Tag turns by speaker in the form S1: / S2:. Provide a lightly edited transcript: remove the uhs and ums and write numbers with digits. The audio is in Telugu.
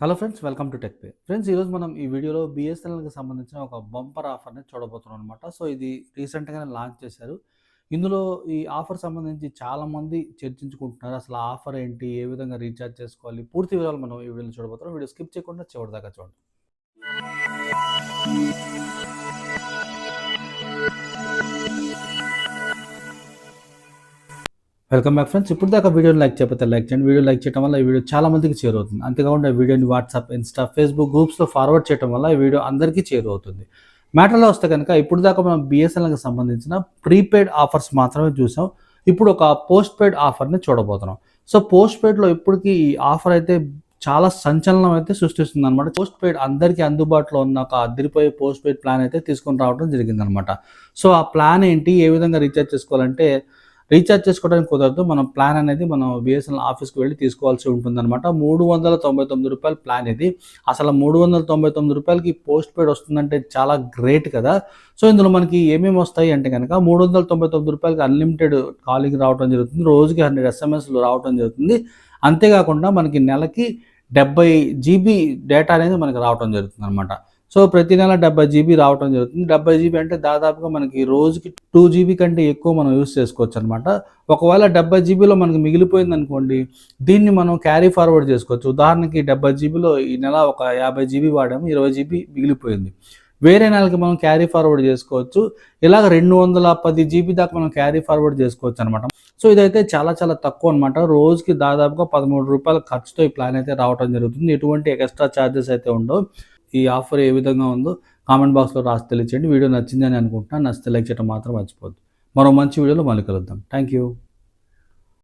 S1: Hello friends, welcome to tech pay. Friends, ఈరోజు మనం ఈ వీడియోలో బిఎస్ఎన్ఎల్కి సంబంధించిన ఒక బంపర్ ఆఫర్ని చూడబోతున్నాం అనమాట. సో ఇది రీసెంట్గానే లాంచ్ చేశారు. ఇందులో ఈ ఆఫర్ సంబంధించి చాలామంది చర్చించుకుంటున్నారు. అసలు ఆ ఆఫర్ ఏంటి, ఏ విధంగా రీఛార్జ్ చేసుకోవాలి, పూర్తి వివరాలు మనం ఈ వీడియోలో చూడబోతున్నాం. వీడియో స్కిప్ చేయకుండా చివరి దాకా చూడండి. Welcome back friends. ఇప్పుడు దాకా వీడియోని లైక్ చేయకపోతే లైక్ చేయండి. వీడియో లైక్ చేయడం వల్ల ఈ వీడియో చాలా మందికి చేరువవుతుంది. అంతేకాకుండా ఈ వీడియోని వాట్సాప్, ఇన్స్టా, ఫేస్బుక్ గ్రూప్స్లో ఫార్వర్డ్ చేయడం వల్ల ఈ వీడియో అందరికీ చేరువవుతుంది. మ్యాటర్లో వస్తే కనుక ఇప్పుడు దాకా మనం బిఎస్ఎన్ఎల్కి సంబంధించిన ప్రీపెయిడ్ ఆఫర్స్ మాత్రమే చూసాం. ఇప్పుడు ఒక పోస్ట్ పెయిడ్ ఆఫర్ని చూడబోతున్నాం. సో పోస్ట్ పెయిడ్లో ఇప్పటికీ ఈ ఆఫర్ అయితే చాలా సంచలనం అయితే సృష్టిస్తుంది అనమాట. పోస్ట్ పెయిడ్ అందరికీ అందుబాటులో ఉన్న ఒక అదిరిపోయే పోస్ట్ పెయిడ్ ప్లాన్ అయితే తీసుకొని రావడం జరిగిందనమాట. సో ఆ ప్లాన్ ఏంటి, ఏ విధంగా రీఛార్జ్ చేసుకోవాలంటే, రీఛార్జ్ చేసుకోవడానికి కుదరదు. మనం ప్లాన్ అనేది మనం బిఎస్ఎన్ఎల్ ఆఫీస్కి వెళ్ళి తీసుకోవాల్సి ఉంటుందన్నమాట. రూ. 399 ప్లాన్ ఇది. అసలు రూ. 399కి పోస్ట్ పెయిడ్ వస్తుందంటే చాలా గ్రేట్ కదా. సో ఇందులో మనకి ఏమేమి వస్తాయి అంటే కనుక రూ. 399కి అన్లిమిటెడ్ కాలింగ్ రావడం జరుగుతుంది. రోజుకి 100 ఎస్ఎంఎస్లు రావడం జరుగుతుంది. అంతేకాకుండా మనకి నెలకి 70 జీబీ డేటా అనేది మనకి రావడం జరుగుతుంది అనమాట. సో ప్రతి నెల 70 జీబీ రావడం జరుగుతుంది. 70 జీబీ అంటే దాదాపుగా మనకి రోజుకి 2 జీబీ కంటే ఎక్కువ మనం యూస్ చేసుకోవచ్చు అనమాట. ఒకవేళ 70 జీబీలో మనకి మిగిలిపోయింది అనుకోండి, దీన్ని మనం క్యారీ ఫార్వర్డ్ చేసుకోవచ్చు. ఉదాహరణకి 70 జీబీలో ఈ నెల ఒక 50 జీబీ వాడాము, 20 జీబీ మిగిలిపోయింది. వేరే నెలకి మనం క్యారీ ఫార్వర్డ్ చేసుకోవచ్చు. ఇలాగ 210 జీబీ దాకా మనం క్యారీ ఫార్వర్డ్ చేసుకోవచ్చు అనమాట. సో ఇదైతే చాలా చాలా తక్కువ అనమాట. రోజుకి దాదాపుగా రూ. 13 ఖర్చుతో ఈ ప్లాన్ అయితే రావడం జరుగుతుంది. ఎటువంటి ఎక్స్ట్రా ఛార్జెస్ అయితే ఉండవు. ఈ ఆఫర్ ఏ విధంగా ఉందో కామెంట్ బాక్స్లో రాసి తెలియచేయండి. వీడియో నచ్చిందని అనుకుంటున్నాను. నచ్చితే లైక్ చేయడం మాత్రం మర్చిపోద్దు. మరో మంచి వీడియోలో మళ్ళీ కలుద్దాం. Thank you.